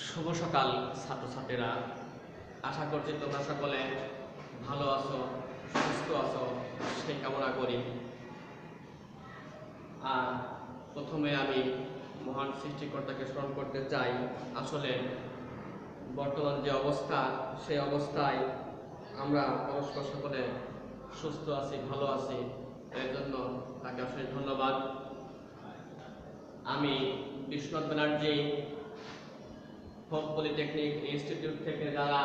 শুভ সকাল ছাত্রছাত্রীরা, আশা করছি তোমরা সকলে ভালো আছো, সুস্থ আছো, সেই কামনা করি। আর প্রথমে আমি মহান সৃষ্টিকর্তাকে স্মরণ করতে চাই। আসলে বর্তমান যে অবস্থা, সেই অবস্থায় আমরা পরস্পর সকলে সুস্থ আছি, ভালো আছি, এর জন্য তাকে অশেষ ধন্যবাদ। আমি Biswanath Banerjee hope polytechnic institute থেকে যারা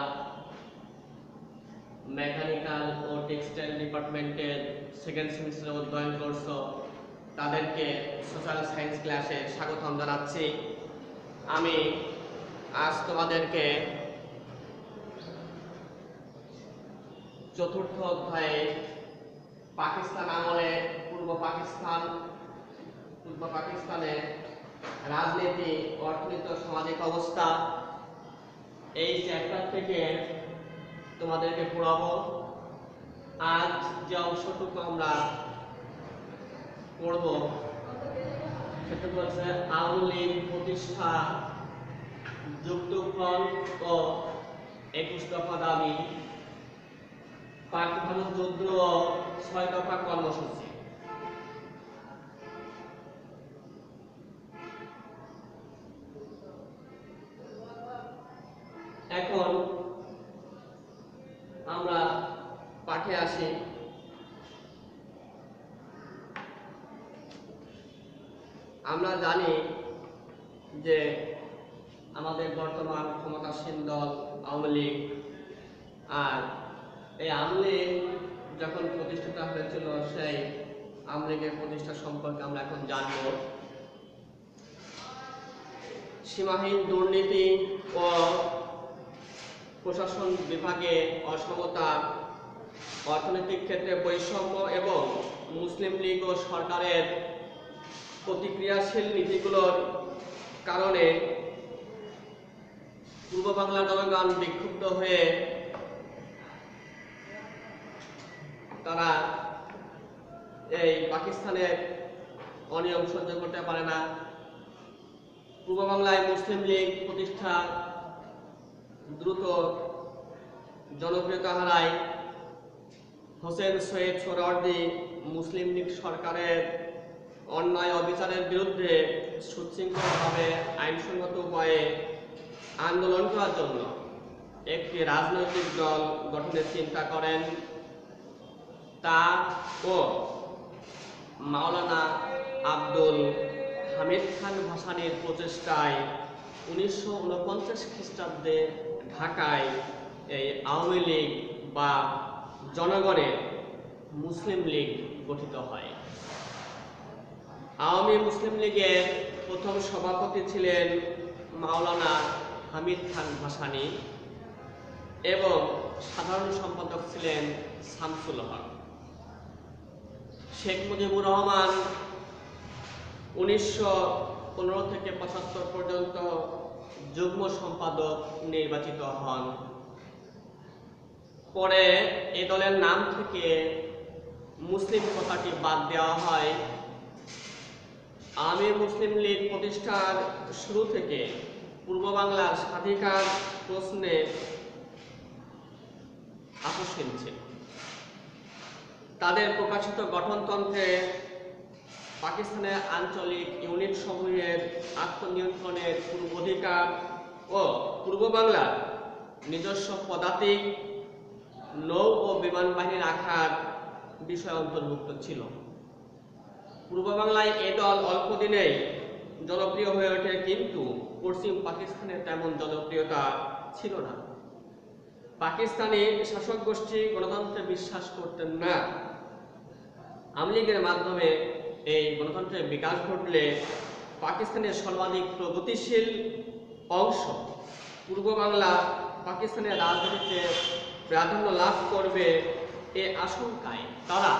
মেকানিক্যাল ও টেক্সটাইল ডিপার্টমেন্টের সেকেন্ড সেমিস্টারে অধ্যয়ন করছো, তাদেরকে সোশ্যাল সায়েন্স ক্লাসে স্বাগতম জানাচ্ছি। আমি আজ তোমাদেরকে চতুর্থ অধ্যায়ে পাকিস্তান আমলে পূর্ব পাকিস্তানে রাজনীতি, অর্থনীতি ও সামাজিক অবস্থা, এই চ্যাপ্টার থেকে তোমাদেরকে পড়াবো। আজ যে অংশটুকু আমরা পড়ব সেটা হচ্ছে আওয়ামী লীগ প্রতিষ্ঠা, যুক্তফ্রন্ট ও 21 দফা দাবি, পাক ভারত যুদ্ধ ও 6 দফা কর্মসূচি। এখন আমরা পাঠে আসি। আমরা জানি যে আমাদের বর্তমান ক্ষমতাসীন দল আওয়ামী লীগ, আর এই আওয়ামী লীগ যখন প্রতিষ্ঠিত হয়েছিল, সেই আওয়ামী লীগের প্রতিষ্ঠা সম্পর্কে আমরা এখন জানব। সীমাহীন দুর্নীতি ও প্রশাসন বিভাগে অসমতা, অর্থনৈতিক ক্ষেত্রে বৈষম্য এবং মুসলিম লীগ ও সরকারের প্রতিক্রিয়াশীল নীতিগুলোর কারণে পূর্ব বাংলার জনগণ বিক্ষুব্ধ হয়ে তারা এই পাকিস্তানের অনিয়ম সহ্য করতে পারে না। পূর্ব বাংলায় মুসলিম লীগ প্রতিষ্ঠা দ্রুত জনপ্রিয়তা হারায়। হোসেন সৈয়দ সোহরাওয়ার্দী মুসলিম লীগ সরকারের অন্যায় অবিচারের বিরুদ্ধে সুশৃঙ্খলভাবে আইনসঙ্গত উপায়ে আন্দোলন করার জন্য একটি রাজনৈতিক দল গঠনের চিন্তা করেন। তা ও মাওলানা আব্দুল হামিদ খান ভাসানীর প্রচেষ্টায় 1949 খ্রিস্টাব্দে ঢাকায় এই আওয়ামী লীগ বা জনগণের মুসলিম লীগ গঠিত হয়। আওয়ামী মুসলিম লীগের প্রথম সভাপতি ছিলেন মাওলানা হামিদ খান ভাসানী এবং সাধারণ সম্পাদক ছিলেন শামসুল হক। শেখ মুজিবুর রহমান 1915 থেকে 75 পর্যন্ত যুগ্ম সম্পাদক নির্বাচিত হন। পরে এই দলের নাম থেকে মুসলিম কথাটি বাদ দেওয়া হয়। আওয়ামী মুসলিম লীগ প্রতিষ্ঠার শুরু থেকে পূর্ব বাংলার স্বাধিকার প্রশ্নে আকর্ষণ ছিল। তাদের প্রকাশিত গঠনতন্ত্রে পাকিস্তানের আঞ্চলিক ইউনিট সমূহের আত্মনিয়ন্ত্রণের পূর্বাধিকার ও পূর্ব বাংলার নিজস্ব পদাতিক, নৌ ও বিমান বাহিনী রাখার বিষয় অন্তর্ভুক্ত ছিল। পূর্ব বাংলায় এ দল অল্প দিনেই জনপ্রিয় হয়ে ওঠে, কিন্তু পশ্চিম পাকিস্তানে তেমন জনপ্রিয়তা ছিল না। পাকিস্তানি শাসক গোষ্ঠী গণতন্ত্রে বিশ্বাস করতেন না। আওয়ামী লীগের মাধ্যমে এই গণতন্ত্রের বিকাশ ঘটলে পাকিস্তানের সর্বাধিক প্রগতিশীল অংশ পূর্ব বাংলা পাকিস্তানের রাজনীতিতে প্রাধান্য লাভ করবে, এ আশঙ্কায় তারা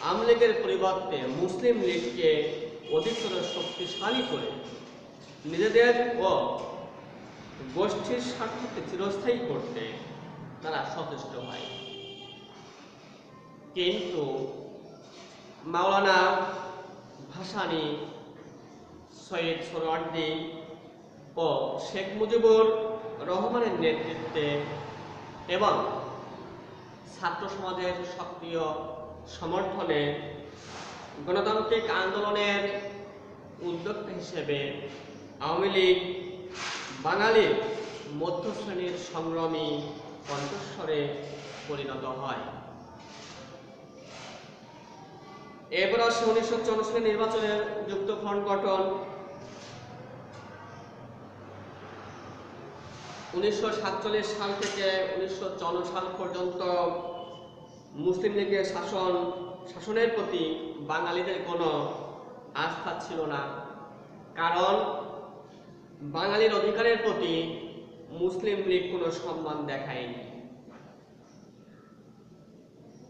আওয়ামী লীগের পরিবর্তে মুসলিম লীগকে অধিকতর শক্তিশালী করে নিজেদের ও গোষ্ঠীর স্বার্থকে চিরস্থায়ী করতে তারা সচেষ্ট হয়। কিন্তু মাওলানা ভাসানী, সৈয়দ সোহরাওয়ার্দী ও শেখ মুজিবুর রহমানের নেতৃত্বে এবং ছাত্র সমাজের সক্রিয় সমর্থনে গণতান্ত্রিক আন্দোলনের উদ্যোক্তা হিসেবে আওয়ামী লীগ বাঙালির মধ্যশ্রেণীর সংগ্রামী কণ্ঠস্বরে পরিণত হয়। এরপর আসে 1964 নির্বাচনের যুক্তফ্রন্ট গঠন। 1947 সাল থেকে 1954 সাল পর্যন্ত মুসলিম লীগের শাসনের প্রতি বাঙালিদের কোনো আস্থা ছিল না, কারণ বাঙালির অধিকারের প্রতি মুসলিম লীগ কোনো সম্মান দেখায়নি।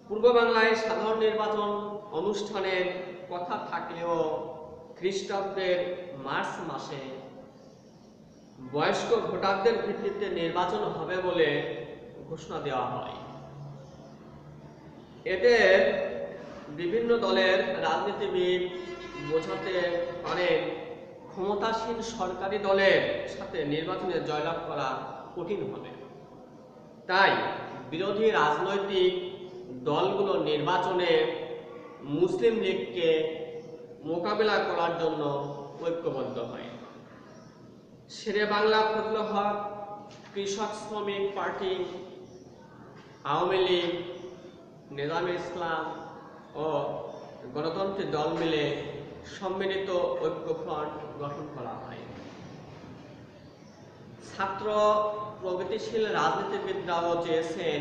পূর্ব বাংলায় সাধারণ নির্বাচন অনুষ্ঠানের কথা থাকলেও খ্রিস্টাব্দের মার্চ মাসে বয়স্ক ভোটারদের ভিত্তিতে নির্বাচন হবে বলে ঘোষণা দেওয়া হয়। এতে বিভিন্ন দলের রাজনীতিবিদ বোঝাতে পারেন ক্ষমতাসীন সরকারি দলের সাথে নির্বাচনে জয়লাভ করা কঠিন হবে, তাই বিরোধী রাজনৈতিক দলগুলো নির্বাচনে মুসলিম লীগকে মোকাবেলা করার জন্য ঐক্যবদ্ধ হয়। শেরে বাংলা ফজলুল হক, কৃষক শ্রমিক পার্টি, আওয়ামী লীগ, নিজামে ইসলাম ও গণতন্ত্রী দল মিলে সম্মিলিত ঐক্যফ্রন্ট গঠন করা হয়। ছাত্র প্রগতিশীল রাজনীতিবিদরাও চেয়েছেন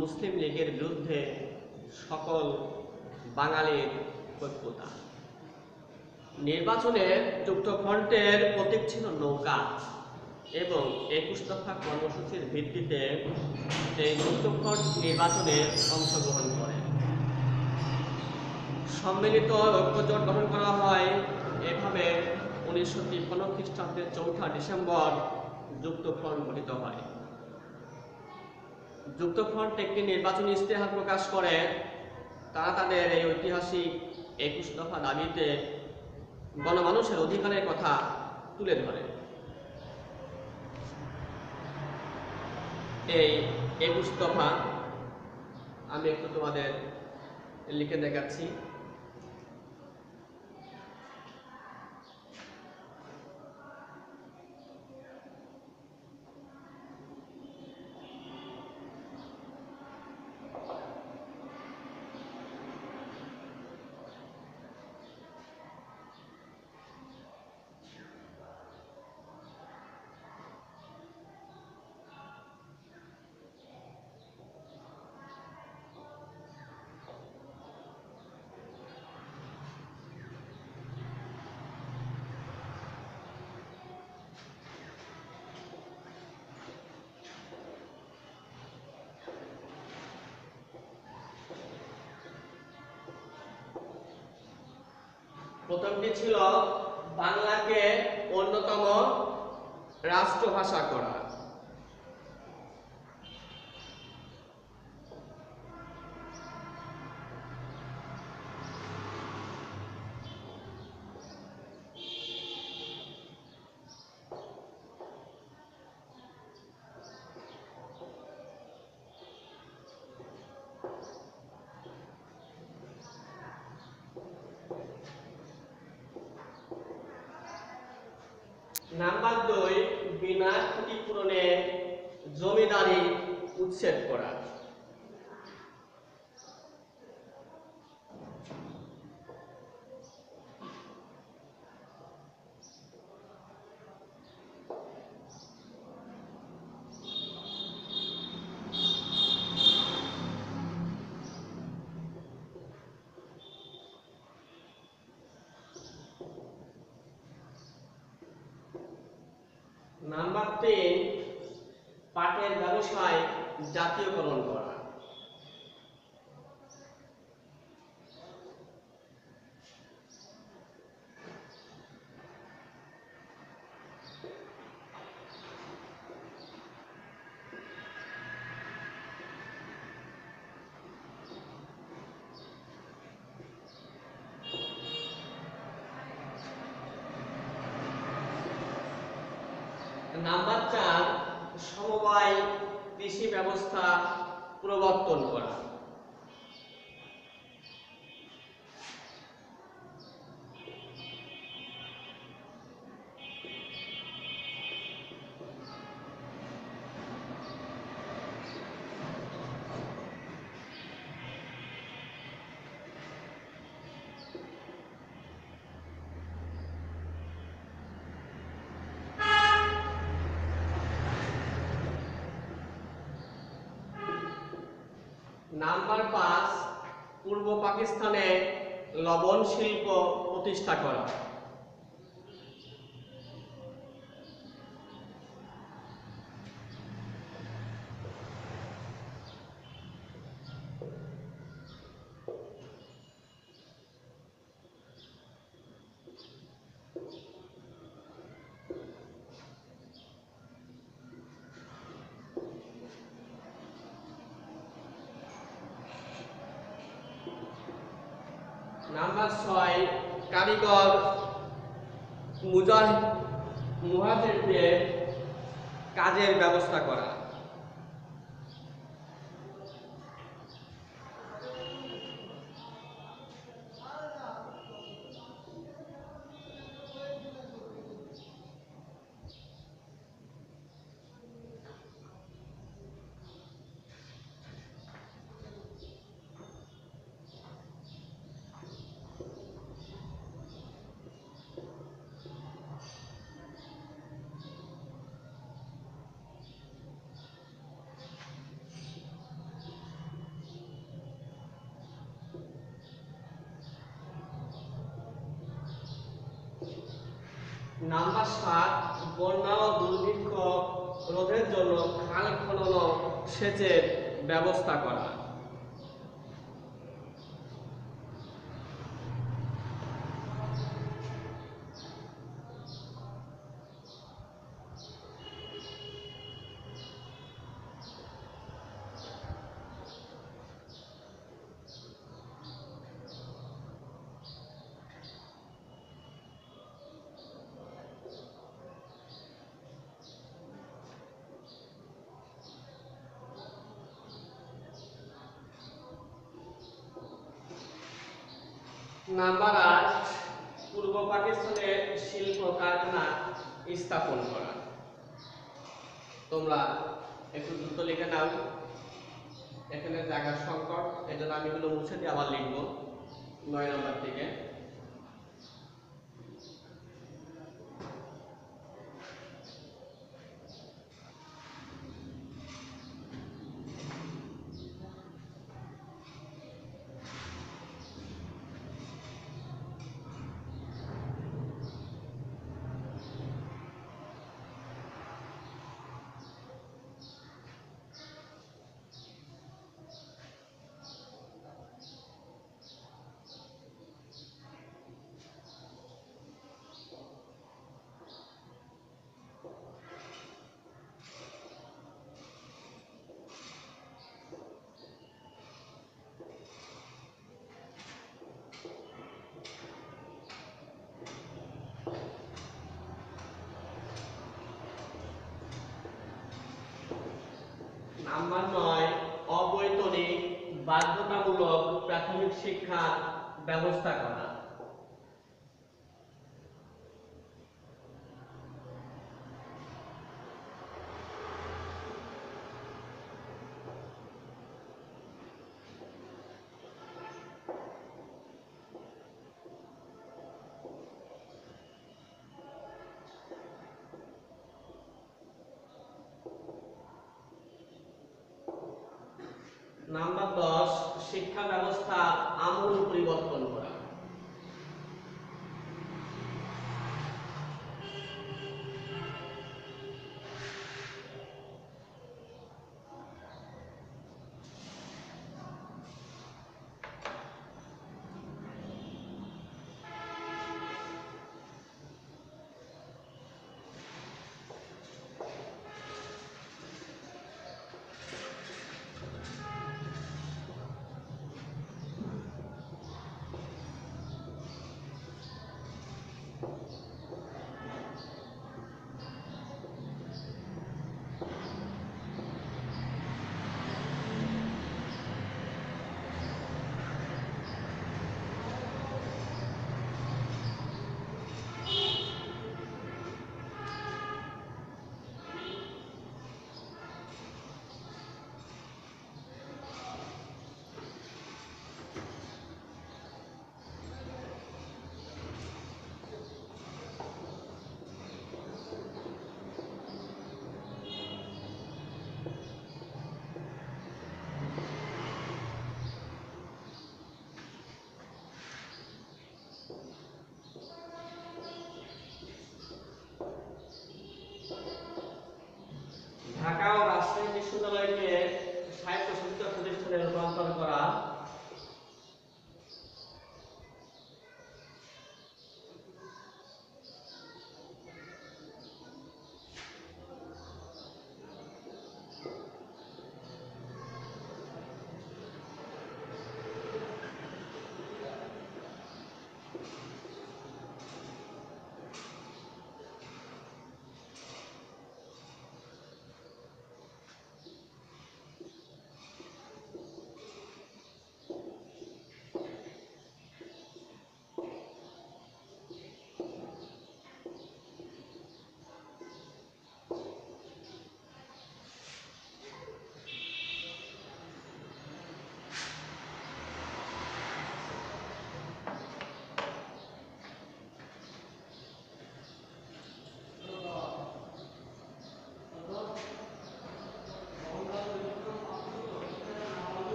মুসলিম লীগের বিরুদ্ধে সকল বাঙালির ঐক্যতা। নির্বাচনে যুক্তফ্রন্টের প্রতীক ছিল নৌকা এবং 21 দফা কর্মসূচির ভিত্তিতে এই যুক্তফ্রন্ট নির্বাচনে অংশগ্রহণ করে সম্মিলিত ঐক্যজোট গঠন করা হয়। এভাবে 1953 খ্রিস্টাব্দের 4 ডিসেম্বর যুক্তফ্রন্ট গঠিত হয়। যুক্তফ্রন্ট একটি নির্বাচনী ইশতেহার প্রকাশ করে। তারা তাদের এই ঐতিহাসিক 21 দফা দাবিতে গণমানুষের অধিকারের কথা তুলে ধরে। এই 21 দফা আমি একটু তোমাদের লিখে দেখাচ্ছি। প্রথমটি ছিল বাংলাকে অন্যতম রাষ্ট্রভাষা করা। নাম্বার 2, বিনা ক্ষতিপূরণে জমিদারি উচ্ছেদ করা। নাম্বার 3, পাটের ব্যবসায় জাতীয়করণ করা। নাম্বার 4, সমবায় কৃষি ব্যবস্থা প্রবর্তন করা। নাম্বার 5, পূর্ব পাকিস্তানে লবণ শিল্প প্রতিষ্ঠা করা। নাম্বার 6, কারিগর মুহাজিরদের কাজের ব্যবস্থা করা। নাম্বার 7, বন্যা ও দুর্ভিক্ষ রোধের জন্য খাল খনন ও সেচের ব্যবস্থা করা। নাম্বার 8, পূর্ব পাকিস্তানে শিল্প কারখানা স্থাপন করা। তোমরা একটু দ্রুত লিখে নাও, এখানে জায়গার সংকট, এজন্য আমি এগুলো মুছে দিয়ে আবার লিখবো 9 নাম্বার থেকে। নাম্বার 9, অবৈতনিক বাধ্যতামূলক প্রাথমিক শিক্ষার ব্যবস্থা করা। নাম্বার 10, শিক্ষা ব্যবস্থার আমূল পরিবর্তন করা।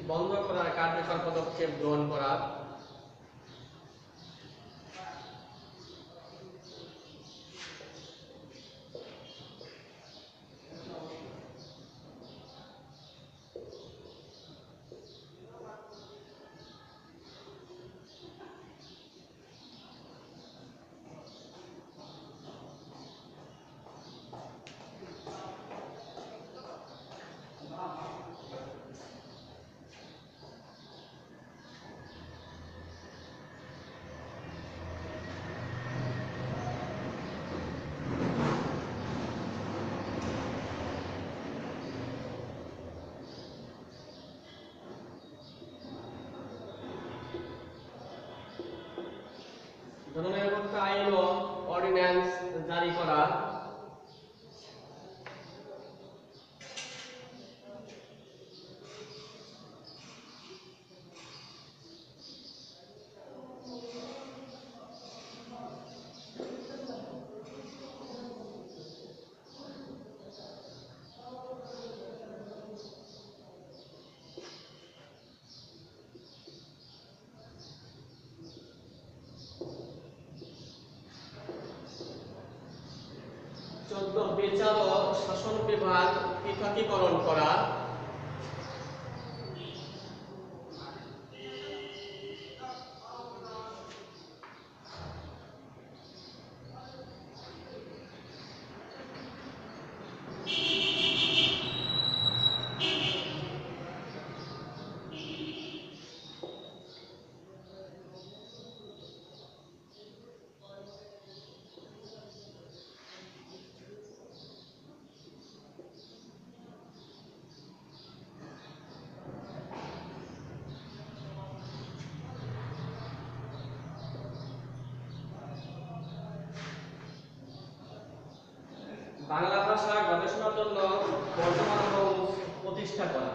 বন্ধ করার কার্যকর পদক্ষেপ গ্রহণ করা। জননিরাপত্তা আইন ও অর্ডিন্যান্স জারি করা। বিচার ও শাসন বিভাগ পৃথকীকরণ করা। বাংলা ভাষা গবেষণার জন্য বর্তমান হাউস প্রতিষ্ঠা করা।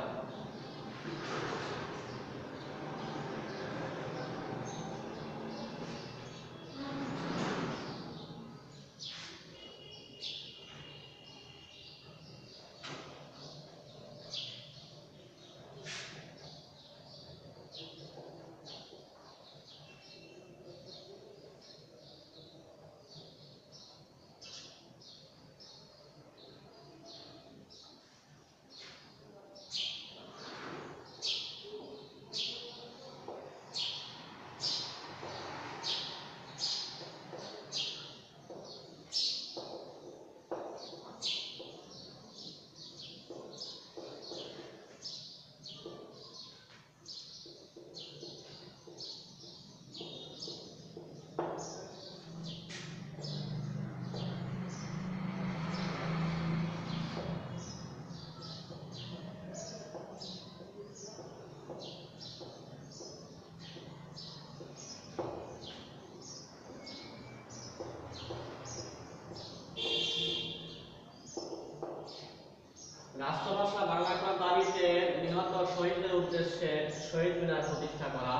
রাষ্ট্রভাষা বাংলা করার দাবিতে নিহত শহীদদের উদ্দেশ্যে শহীদ মিনার প্রতিষ্ঠা করা।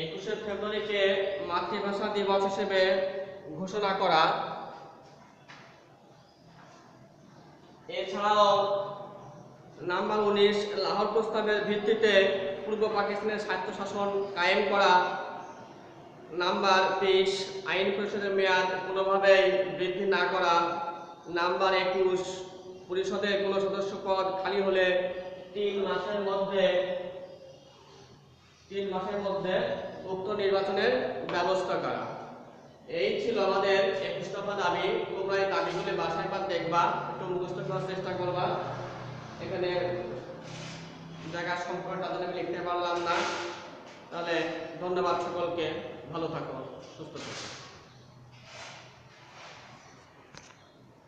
একুশে ফেব্রুয়ারিকে মাতৃভাষা দিবস হিসেবে ঘোষণা করা। এছাড়াও নাম্বার 19 লাহোর প্রস্তাবের ভিত্তিতে পূর্ব পাকিস্তানের স্বায়ত্তশাসন কায়েম করা। নাম্বার 20 আইন পরিষদের মেয়াদ কোনোভাবেই বৃদ্ধি না করা। নাম্বার 21 পরিষদের কোনো সদস্য পদ খালি হলে 3 মাসের মধ্যে উক্ত নির্বাচনের ব্যবস্থা করা। এই ছিল আমাদের 21 দফা দাবি। তোমরা এই দাবিগুলি বাসায় পার দেখবা, একটু মুখস্থ করার চেষ্টা করবা। এখানে জায়গা সংকট তাদের আমি লিখতে পারলাম না। তাহলে ধন্যবাদ সকলকে, ভালো থাকো, সুস্থ থাকো।